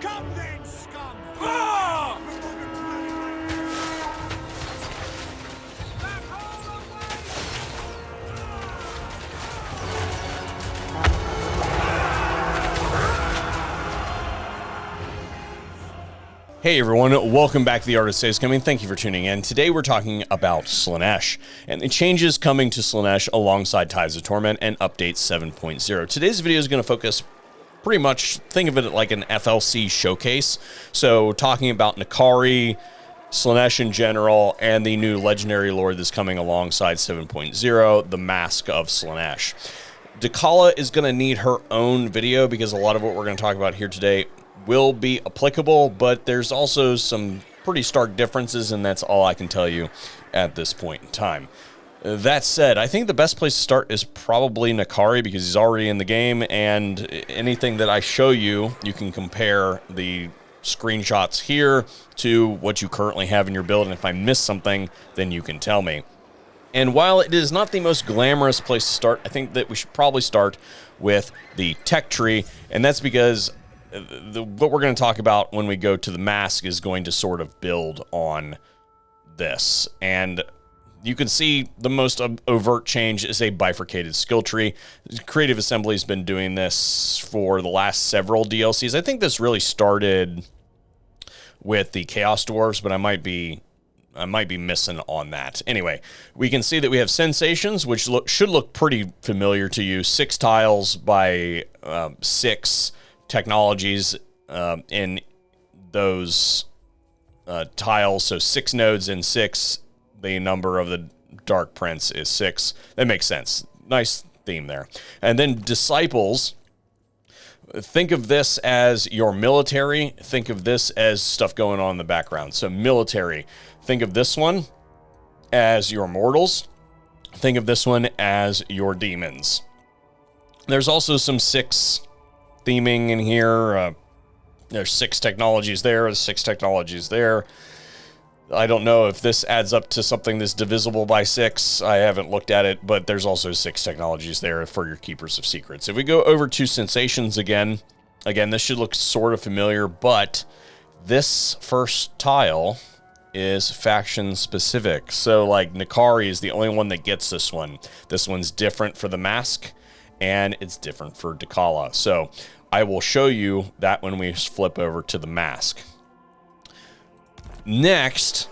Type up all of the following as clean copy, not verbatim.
Come then, scum! Hey everyone, welcome back to the Art of Save Scumming. Thank you for tuning in. Today we're talking about Slaanesh and the changes coming to Slaanesh alongside Tides of Torment and Update 7.0. Today's video is going to focus pretty much, think of it like an FLC showcase. So talking about N'Kari, Slaanesh in general, and the new legendary lord that's coming alongside 7.0, the Mask of Slaanesh. Dakala is going to need her own video because a lot of what we're going to talk about here today will be applicable, but there's also some pretty stark differences, and that's all I can tell you at this point in time. That said, I think the best place to start is probably N'Kari because he's already in the game, and anything that I show you, you can compare the screenshots here to what you currently have in your build, and if I miss something, then you can tell me. And while it is not the most glamorous place to start, I think that we should probably start with the tech tree, and that's because what we're going to talk about when we go to the mask is going to sort of build on this. And you can see the most overt change is a bifurcated skill tree. Creative Assembly has been doing this for the last several DLCs. I think this really started with the Chaos Dwarves, but I might be missing on that. Anyway, we can see that we have sensations, which should look pretty familiar to you. 6 tiles by 6 technologies in those tiles. So 6 nodes in 6. The number of the Dark Prince is 6. That makes sense. Nice theme there. And then disciples. Think of this as your military. Think of this as stuff going on in the background. So military. Think of this one as your mortals. Think of this one as your demons. There's also some 6 theming in here. There's 6 technologies there. There's 6 technologies there. I don't know if this adds up to something that's divisible by 6. I haven't looked at it, but there's also 6 technologies there for your Keepers of Secrets. If we go over to sensations again, this should look sort of familiar, but this first tile is faction specific. So like N'Kari is the only one that gets this one. This one's different for the mask, and it's different for Dakala. So I will show you that when we flip over to the mask. Next,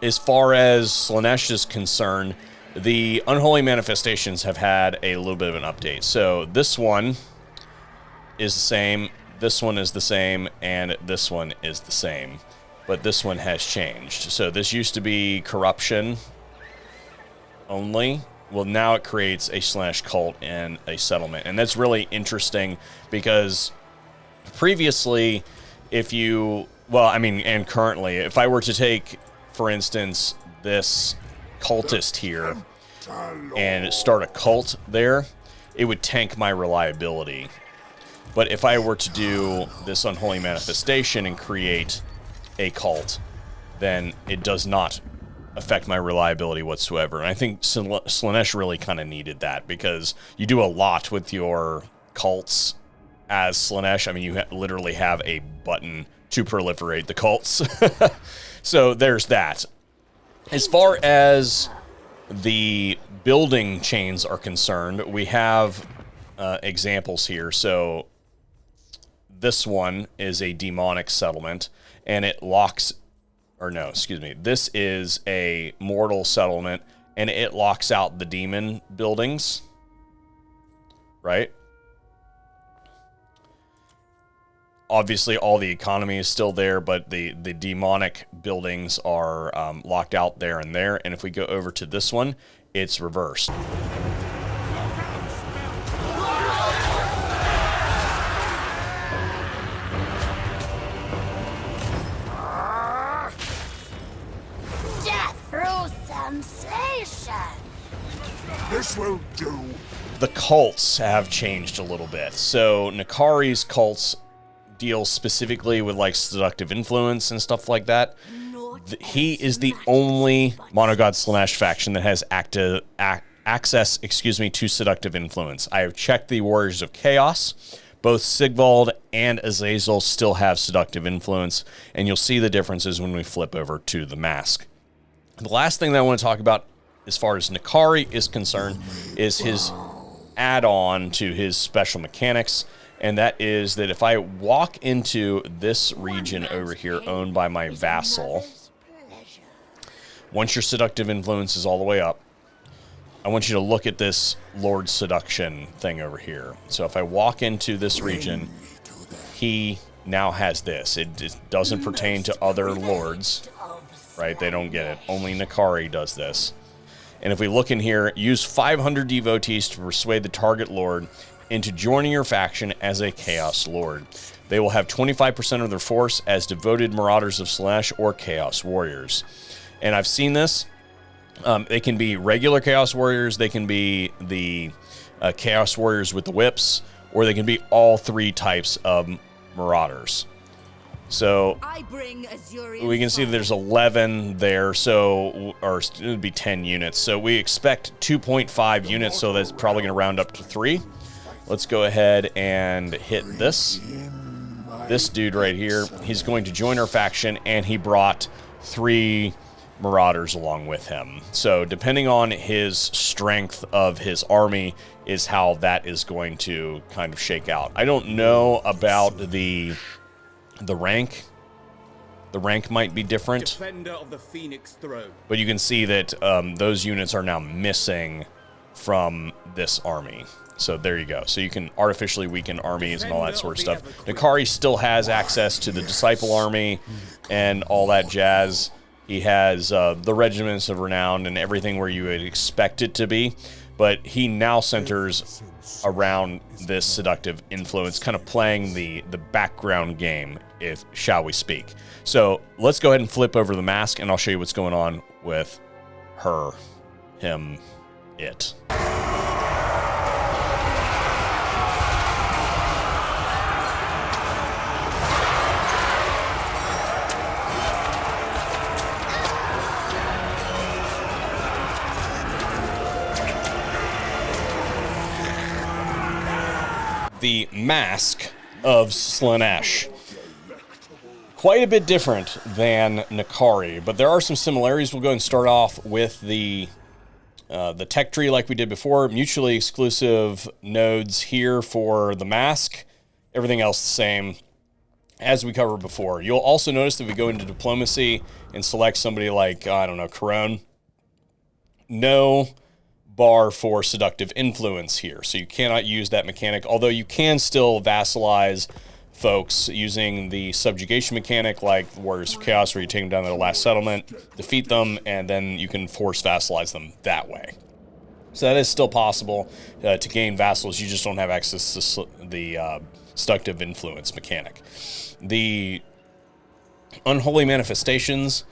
as far as Slaanesh is concerned, the Unholy Manifestations have had a little bit of an update. So this one is the same, this one is the same, and this one is the same. But this one has changed. So this used to be corruption only. Well, now it creates a Slaanesh cult and a settlement. And that's really interesting because previously, and currently, if I were to take, for instance, this cultist here and start a cult there, it would tank my reliability. But if I were to do this Unholy Manifestation and create a cult, then it does not affect my reliability whatsoever. And I think Slaanesh really kind of needed that because you do a lot with your cults as Slaanesh. I mean, you literally have a button to proliferate the cults. So there's that. As far as the building chains are concerned, we have examples here. So this one is a demonic settlement, and it locks... This is a mortal settlement, and it locks out the demon buildings, right? Obviously, all the economy is still there, but the demonic buildings are locked out there and there. And if we go over to this one, it's reversed. This will do. The cults have changed a little bit. So N'Kari's cults deal specifically with like seductive influence and stuff like that. He is the only Monogod Slaanesh faction that has access to seductive influence. I have checked the Warriors of Chaos, Both Sigvald and Azazel still have Seductive Influence, and you'll see the differences when we flip over to the Mask. The last thing that I want to talk about as far as N'Kari is concerned is his add-on to his special mechanics, and that is that if I walk into this region over here owned by my vassal, once your Seductive Influence is all the way up, I want you to look at this Lord Seduction thing over here. So if I walk into this region, he now has this. It doesn't pertain to other lords, right? They don't get it. Only N'Kari does this. And if we look in here, use 500 devotees to persuade the target lord into joining your faction as a Chaos Lord. They will have 25% of their force as devoted Marauders of Slaanesh or Chaos Warriors. And I've seen this. They can be regular Chaos Warriors, they can be the Chaos Warriors with the whips, or they can be all three types of Marauders. So we can see that there's 11 there, so, or it would be 10 units. So we expect 2.5 units, so that's probably going to round up to 3. Let's go ahead and hit this. This dude right here, he's going to join our faction, and he brought 3 Marauders along with him. So depending on his strength of his army is how that is going to kind of shake out. I don't know about the rank. The rank might be different. Defender of the Phoenix Throne. But you can see that those units are now missing from this army. So there you go. So you can artificially weaken armies and all that sort of stuff. N'Kari still has access to the Disciple army and all that jazz. He has the Regiments of Renown and everything where you would expect it to be. But he now centers around this Seductive Influence, kind of playing the background game, shall we speak. So let's go ahead and flip over the Mask, and I'll show you what's going on with her, him, it. The Mask of Slaanesh. Quite a bit different than N'Kari, but there are some similarities. We'll go and start off with the tech tree like we did before. Mutually exclusive nodes here for the Mask. Everything else the same as we covered before. You'll also notice that if we go into diplomacy and select somebody like, I don't know, Corone, no bar for Seductive Influence here, so you cannot use that mechanic, although you can still vassalize folks using the subjugation mechanic like Warriors of Chaos, where you take them down to the last settlement, defeat them, and then you can force vassalize them that way. So that is still possible to gain vassals. You just don't have access to the Seductive Influence mechanic. The Unholy Manifestations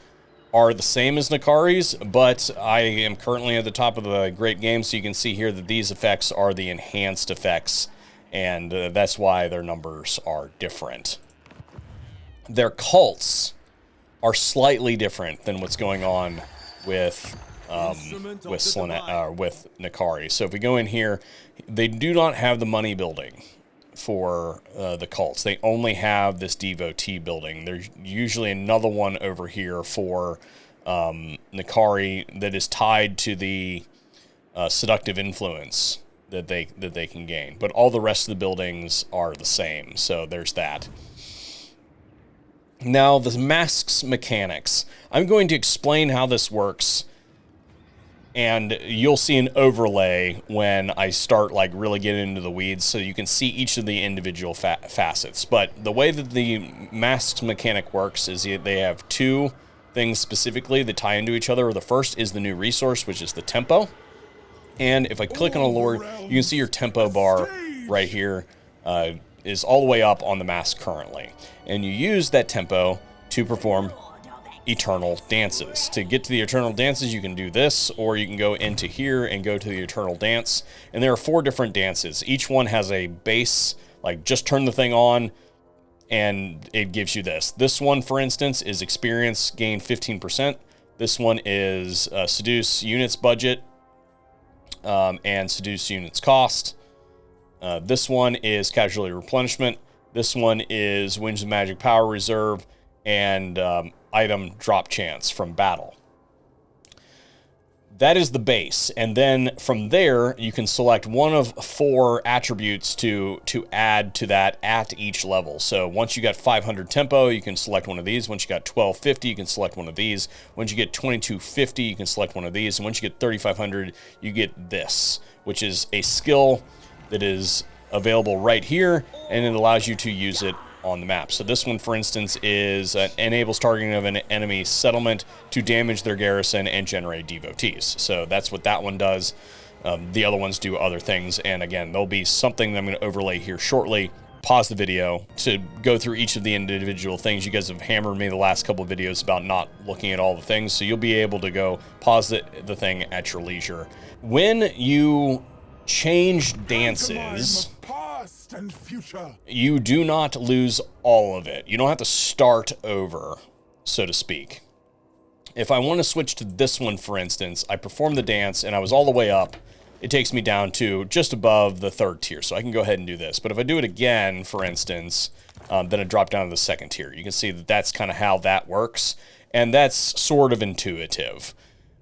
are the same as N'Kari's, but I am currently at the top of the Great Game, so you can see here that these effects are the enhanced effects, and that's why their numbers are different. Their cults are slightly different than what's going on with N'Kari. So if we go in here, they do not have the money building for the cults. They only have this devotee building. There's usually another one over here for N'Kari that is tied to the Seductive Influence that they can gain. But all the rest of the buildings are the same. So there's that. Now the Mask's mechanics. I'm going to explain how this works, and you'll see an overlay when I start like really getting into the weeds, so you can see each of the individual facets. But the way that the Mask's mechanic works is they have 2 things specifically that tie into each other. The first is the new resource, which is the tempo. And if I click on a lord, you can see your tempo bar right here is all the way up on the Mask currently. And you use that tempo to perform eternal dances. To get to the eternal dances, you can do this, or you can go into here and go to the eternal dance. And there are 4 different dances. Each one has a base, like just turn the thing on and it gives you this. This one, for instance, is experience gain 15%. This one is seduce units budget and seduce units cost. This one is Casualty Replenishment. This one is Winds of Magic Power Reserve and item drop chance from battle. That is the base, and then from there, you can select one of 4 attributes to add to that at each level. So once you got 500 tempo, you can select one of these. Once you got 1250, you can select one of these. Once you get 2250, you can select one of these. And once you get 3500, you get this, which is a skill that is available right here, and it allows you to use it on the map. So this one, for instance, is enables targeting of an enemy settlement to damage their garrison and generate devotees. So that's what that one does. The other ones do other things, and again, there'll be something that I'm going to overlay here shortly. Pause the video to go through each of the individual things. You guys have hammered me the last couple of videos about not looking at all the things, so you'll be able to go pause the thing at your leisure. When you change dances, And future. you do not lose all of it. You don't have to start over, so to speak. If I want to switch to this one, for instance, I perform the dance and I was all the way up. It takes me down to just above the 3rd tier, so I can go ahead and do this. But if I do it again, for instance, then I drop down to the 2nd tier. You can see that that's kind of how that works, and that's sort of intuitive.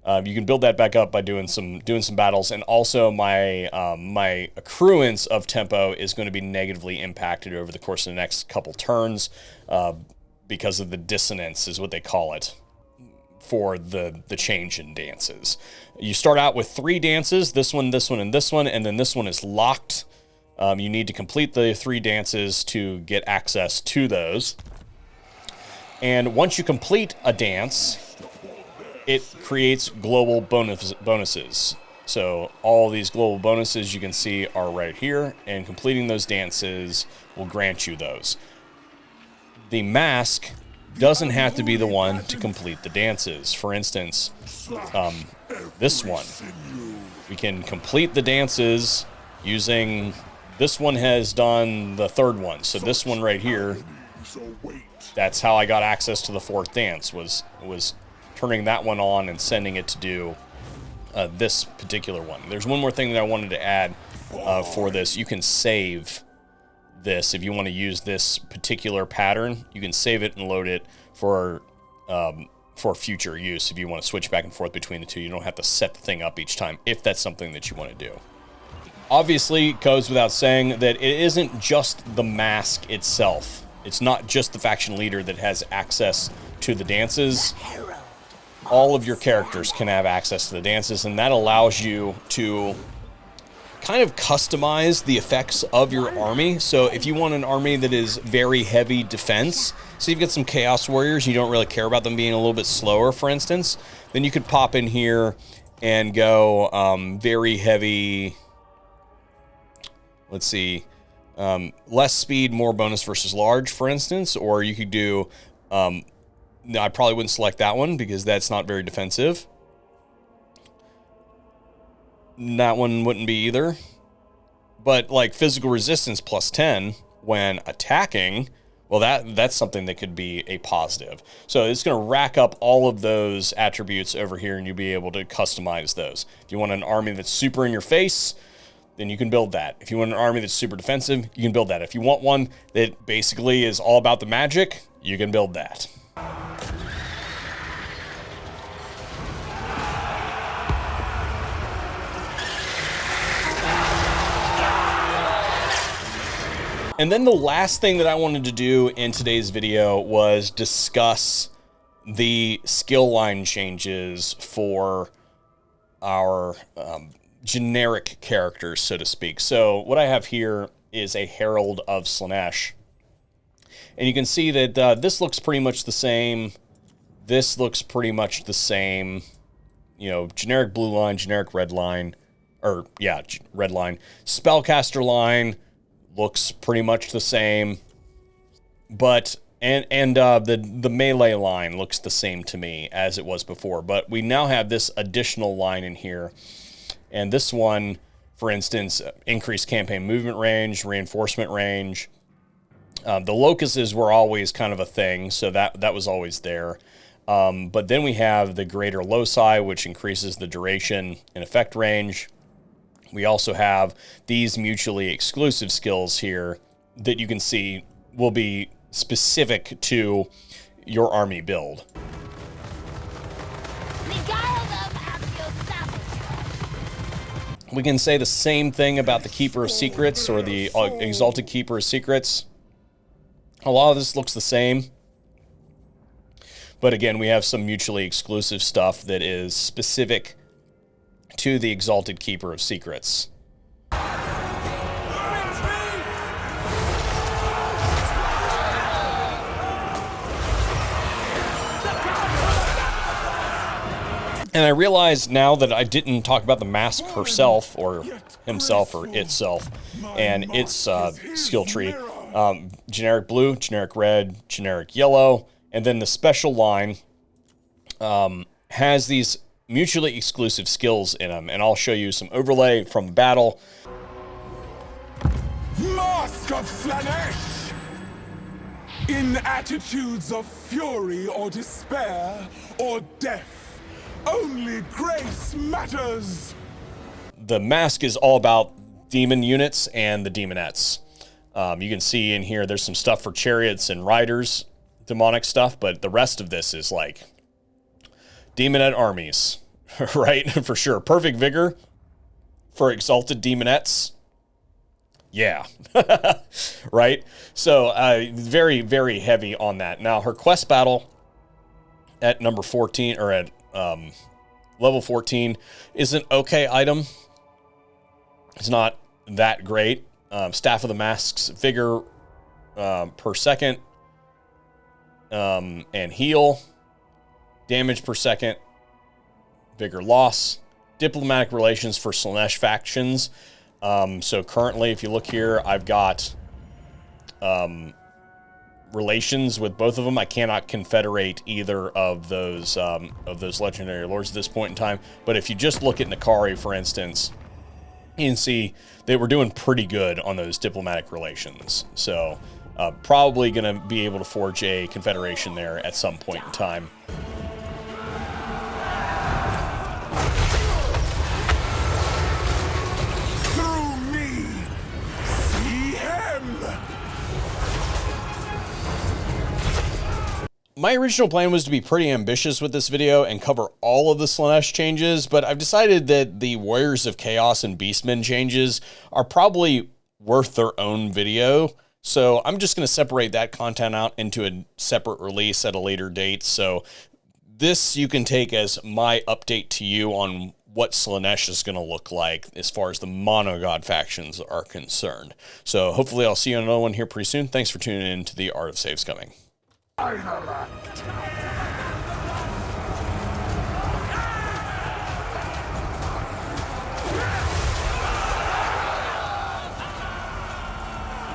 You can build that back up by doing some battles, and also my my accruance of tempo is going to be negatively impacted over the course of the next couple turns because of the dissonance, is what they call it, for the change in dances. You start out with 3 dances: this one, and this one, and then this one is locked. You need to complete the 3 dances to get access to those. And once you complete a dance, it creates global bonuses. So all these global bonuses you can see are right here, and completing those dances will grant you those. The mask doesn't have to be the one to complete the dances. For instance, this one, we can complete the dances using, this one has done the 3rd one. So this one right here, that's how I got access to the 4th dance, was turning that one on and sending it to do this particular one. There's one more thing that I wanted to add for this. You can save this if you want to use this particular pattern. You can save it and load it for future use if you want to switch back and forth between the two. You don't have to set the thing up each time if that's something that you want to do. Obviously, it goes without saying that it isn't just the mask itself. It's not just the faction leader that has access to the dances. All of your characters can have access to the dances, and that allows you to kind of customize the effects of your army. So if you want an army that is very heavy defense, so you've got some Chaos Warriors, you don't really care about them being a little bit slower, for instance, then you could pop in here and go very heavy, let's see, less speed, more bonus versus large, for instance, or you could do... No, I probably wouldn't select that one because that's not very defensive. That one wouldn't be either. But like physical resistance plus 10 when attacking, well, that's something that could be a positive. So it's going to rack up all of those attributes over here, and you'll be able to customize those. If you want an army that's super in your face, then you can build that. If you want an army that's super defensive, you can build that. If you want one that basically is all about the magic, you can build that. And then the last thing that I wanted to do in today's video was discuss the skill line changes for our generic characters, so to speak. So what I have here is a Herald of Slaanesh. And you can see that this looks pretty much the same. This looks pretty much the same. You know, generic blue line, generic red line. Or, yeah, red line. Spellcaster line looks pretty much the same. But, the melee line looks the same to me as it was before. But we now have this additional line in here. And this one, for instance, increased campaign movement range, reinforcement range. The locusts were always kind of a thing, so that was always there. But then we have the greater loci, which increases the duration and effect range. We also have these mutually exclusive skills here that you can see will be specific to your army build. We can say the same thing about the Keeper of Secrets or the Exalted Keeper of Secrets. A lot of this looks the same. But again, we have some mutually exclusive stuff that is specific to the Exalted Keeper of Secrets. And I realize now that I didn't talk about the Mask herself, or himself, or itself, and its skill tree. Generic blue, generic red, generic yellow, and then the special line has these mutually exclusive skills in them, and I'll show you some overlay from the battle. Mask of Slaanesh! In attitudes of fury or despair or death, only grace matters! The mask is all about demon units and the demonettes. You can see in here there's some stuff for chariots and riders, demonic stuff, but the rest of this is like demonette armies, right? For sure. Perfect vigor for exalted demonettes. Yeah. Right? So very, very heavy on that. Now, her quest battle at number 14, or at level 14, is an okay item. It's not that great. Staff of the Mask's vigor per second, and heal, damage per second, vigor loss, diplomatic relations for Slaanesh factions. So currently, if you look here, I've got relations with both of them. I cannot confederate either of those legendary lords at this point in time. But if you just look at Nakari, for instance, you can see they were doing pretty good on those diplomatic relations. So probably going to be able to forge a confederation there at some point in time. Through me, see him! My original plan was to be pretty ambitious with this video and cover all of the Slaanesh changes, but I've decided that the Warriors of Chaos and Beastmen changes are probably worth their own video. So I'm just going to separate that content out into a separate release at a later date. So this you can take as my update to you on what Slaanesh is going to look like as far as the monogod factions are concerned. So hopefully I'll see you on another one here pretty soon. Thanks for tuning in to the Art of Save Scumming. Final act.